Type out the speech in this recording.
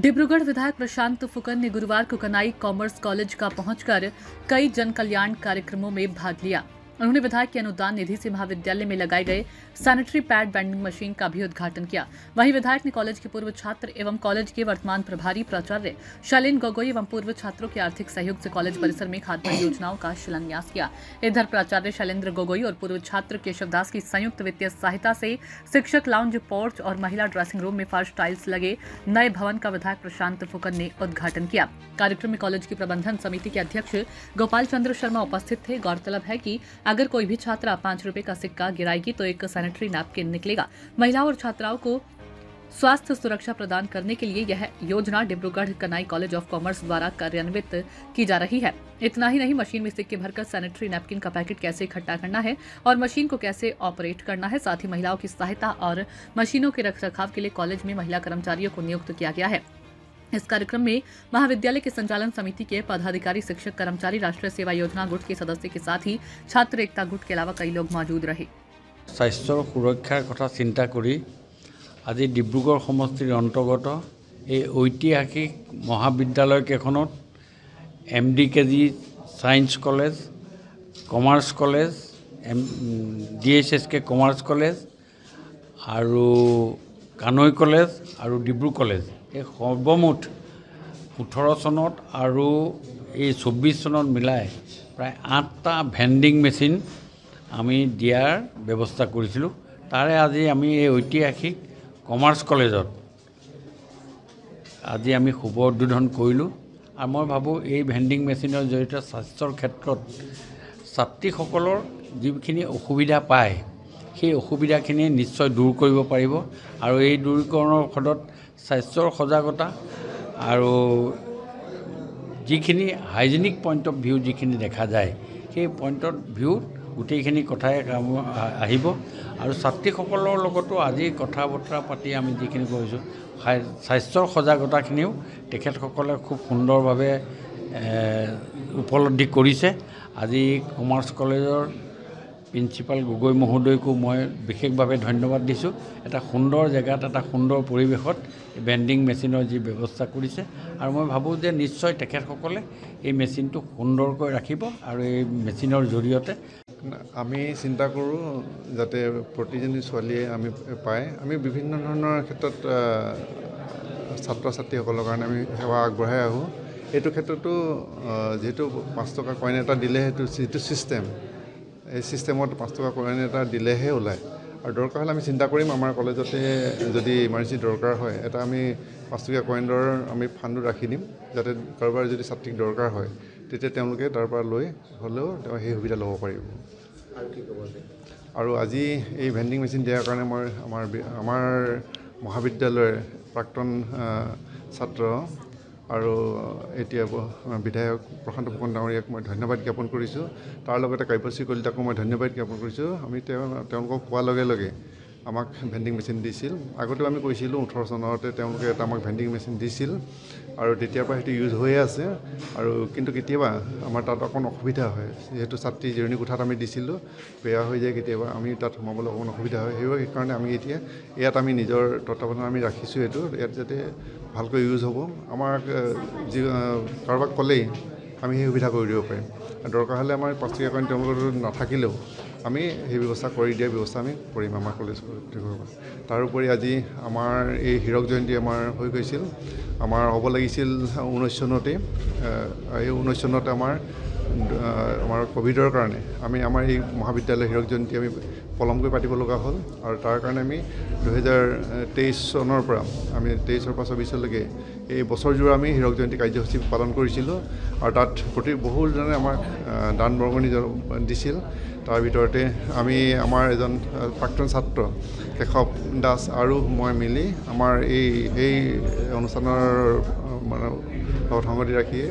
डिब्रूगढ़ विधायक प्रशांत फुकन ने गुरुवार को कनाई कॉमर्स कॉलेज का पहुंचकर कई जन कल्याण कार्यक्रमों में भाग लिया। उन्होंने विधायक की अनुदान निधि से महाविद्यालय में लगाए गए सैनिटरी पैड वेंडिंग मशीन का भी उद्घाटन किया। वहीं विधायक ने कॉलेज के पूर्व छात्र एवं कॉलेज के वर्तमान प्रभारी प्राचार्य शैलेन गोगोई एवं पूर्व छात्रों के आर्थिक सहयोग से कॉलेज परिसर में खाद्य परियोजनाओं का शिलान्यास किया। इधर प्राचार्य शैलेंद्र गोगोई और पूर्व छात्र केशवदास की संयुक्त वित्तीय सहायता से शिक्षक लाउंज, पोर्च और महिला ड्रेसिंग रूम में फर्श टाइल्स लगे नए भवन का विधायक प्रशांत फुकन ने उद्घाटन किया। कार्यक्रम में कॉलेज की प्रबंधन समिति के अध्यक्ष गोपाल चंद्र शर्मा उपस्थित थे। गौरतलब है कि अगर कोई भी छात्रा 5 रुपए का सिक्का गिराएगी तो एक सैनिटरी नैपकिन निकलेगा। महिलाओं और छात्राओं को स्वास्थ्य सुरक्षा प्रदान करने के लिए यह योजना Dibrugarh Kanai college of commerce द्वारा कार्यान्वित की जा रही है। इतना ही नहीं, मशीन में सिक्के भरकर सैनिटरी नैपकिन का पैकेट कैसे इकट्ठा करना है और मशीन को कैसे ऑपरेट करना है, साथ ही महिलाओं की सहायता और मशीनों के रखरखाव के लिए कॉलेज में महिला कर्मचारियों को नियुक्त किया गया है। इस कार्यक्रम में महाविद्यालय के संचालन समिति के पदाधिकारी, शिक्षक, कर्मचारी, राष्ट्रीय सेवा योजना गुट के सदस्य के साथ ही छात्र एकता गुट के अलावा कई लोग मौजूद रहे। स्वास्थ्य सुरक्षार कथा चिंता करी आज डिब्रूगढ़ समष्टिर अंतर्गत ये ऐतिहासिक महाविद्यालय केखनत MD science college, commerce college, DSSK commerce college और कानई कॉलेज और डिब्रू कॉलेज এই সৰ্বমুঠ 18 চনত আৰু এই 24 চনত মিলাই প্ৰায় 8টা ভেন্ডিং মেচিন আমি দিয়াৰ ব্যৱস্থা কৰিছিলোঁ। তাৰে আজি আমি এই ঐতিহাসিক কমাৰ্চ কলেজত আজি আমি শুভ উদ্বোধন কৰিলোঁ। আৰু মই ভাবোঁ এই ভেন্ডিং মেচিনৰ জৰিয়তে স্বাস্থ্যৰ ক্ষেত্ৰত ছাত্ৰীসকলৰ যিখিনি অসুবিধা পায় সেই অসুবিধাখিনি নিশ্চয় দূৰ কৰিব পাৰিব আৰু এই দূৰীকৰণৰ ফলত স্বাস্থ্যৰ সজাগতা আৰু যিখিনি হাইজেনিক পইণ্ট অফ ভিউ যিখিনি দেখা যায় সেই পইণ্ট অফ ভিউত গোটেইখিনি কথাই আহিব। আৰু ছাত্ৰীসকলৰ লগতো আজি কথা বতৰা পাতি আমি যিখিনি কৰিছোঁ স্বাস্থ্যৰ সজাগতাখিনিও তেখেতসকলে খুব সুন্দৰভাৱে উপলব্ধি কৰিছে। আজি কমাৰ্চ কলেজৰ প্ৰিন্সিপাল গগৈ মহোদয়কো মই বিশেষভাৱে ধন্যবাদ দিছোঁ। এটা সুন্দৰ জেগাত এটা সুন্দৰ পৰিৱেশত ভেন্ডিং মেচিনৰ যি ব্যৱস্থা কৰিছে আৰু মই ভাবোঁ যে নিশ্চয় তেখেতসকলে এই মেচিনটো সুন্দৰকৈ ৰাখিব আৰু এই মেচিনৰ জৰিয়তে আমি চিন্তা কৰোঁ যাতে প্ৰতিজনী ছোৱালীয়ে আমি পায়। আমি বিভিন্ন ধৰণৰ ক্ষেত্ৰত ছাত্ৰ ছাত্ৰীসকলৰ কাৰণে আমি সেৱা আগবঢ়াই আহোঁ। এইটো ক্ষেত্ৰতো যিহেতু 5 টকা কইন এটা দিলে সেইটো যিটো ছিষ্টেম এই ছিষ্টেমত 5 টকা কইন এটা দিলেহে ওলায়। আৰু দৰকাৰ হ'লে আমি চিন্তা কৰিম আমাৰ কলেজতে যদি ইমাৰ্জেঞ্চি দৰকাৰ হয় এটা আমি 5 টকীয়া কইনৰ আমি ফাণ্ডো ৰাখি দিম, যাতে কাৰোবাৰ যদি ছাত্ৰীক দৰকাৰ হয় তেতিয়া তেওঁলোকে তাৰ পৰা লৈ হ'লেও তেওঁ সেই সুবিধা ল'ব পাৰিব। আৰু আজি এই ভেন্ডিং মেচিন দিয়াৰ কাৰণে মই আমাৰ মহাবিদ্যালয়ৰ প্ৰাক্তন ছাত্ৰ আৰু এতিয়া বিধায়ক প্ৰশান্ত ফুকন ডাঙৰীয়াক মই ধন্যবাদ জ্ঞাপন কৰিছোঁ। তাৰ লগতে কাব্যশ্ৰী কলিতাকো মই ধন্যবাদ জ্ঞাপন কৰিছোঁ। আমি তেওঁলোকক কোৱাৰ লগে লগে আমাক ভেন্ডিং মেচিন দিছিল। আগতেও আমি কৈছিলোঁ 18 চনতে তেওঁলোকে এটা আমাক ভেন্ডিং মেচিন দিছিল আৰু তেতিয়াৰ পৰা সেইটো ইউজ হৈয়ে আছে। আৰু কিন্তু কেতিয়াবা আমাৰ তাত অকণ অসুবিধা হয়, যিহেতু ছাত্ৰী জিৰণি কোঠাত আমি দিছিলোঁ, বেয়া হৈ যায় কেতিয়াবা, আমি তাত সোমাবলৈ অকণ অসুবিধা হয়। সেইকাৰণে আমি এতিয়া ইয়াত আমি নিজৰ তত্বাৱধানত আমি ৰাখিছোঁ। এইটো ইয়াত যাতে ভালকৈ ইউজ হ'ব, আমাক যি কাৰোবাক ক'লেই আমি সেই সুবিধা কৰি দিব পাৰিম। দৰকাৰ হ'লে আমাৰ 5 টকীয়া কইন তেওঁলোকৰ নাথাকিলেও আমি সেই ব্যৱস্থা কৰি দিয়াৰ ব্যৱস্থা আমি কৰিম আমাৰ কলেজ কৰ্তৃপক্ষৰ পৰা। তাৰোপৰি আজি আমাৰ এই হীৰক জয়ন্তী আমাৰ হৈ গৈছিল। আমাৰ হ'ব লাগিছিল 19 চনতেই। এই 19 চনতে আমাৰ ক'ভিডৰ কাৰণে আমি আমাৰ এই মহাবিদ্যালয় হীৰক জয়ন্তী আমি পলমকৈ পাতিব লগা হ'ল। আৰু তাৰ কাৰণে আমি 2023 চনৰ পৰা আমি 23-ৰ পৰা 24-লৈকে এই বছৰজোৰা আমি হীৰক জয়ন্তী কাৰ্যসূচী পালন কৰিছিলোঁ। আৰু তাত বহুজনে আমাক দান বৰঙণি দিছিল। তাৰ ভিতৰতে আমি আমাৰ এজন প্ৰাক্তন ছাত্ৰ কেশৱ দাস আৰু মই মিলি আমাৰ এই অনুষ্ঠানৰ লগত সংগতি ৰাখিয়ে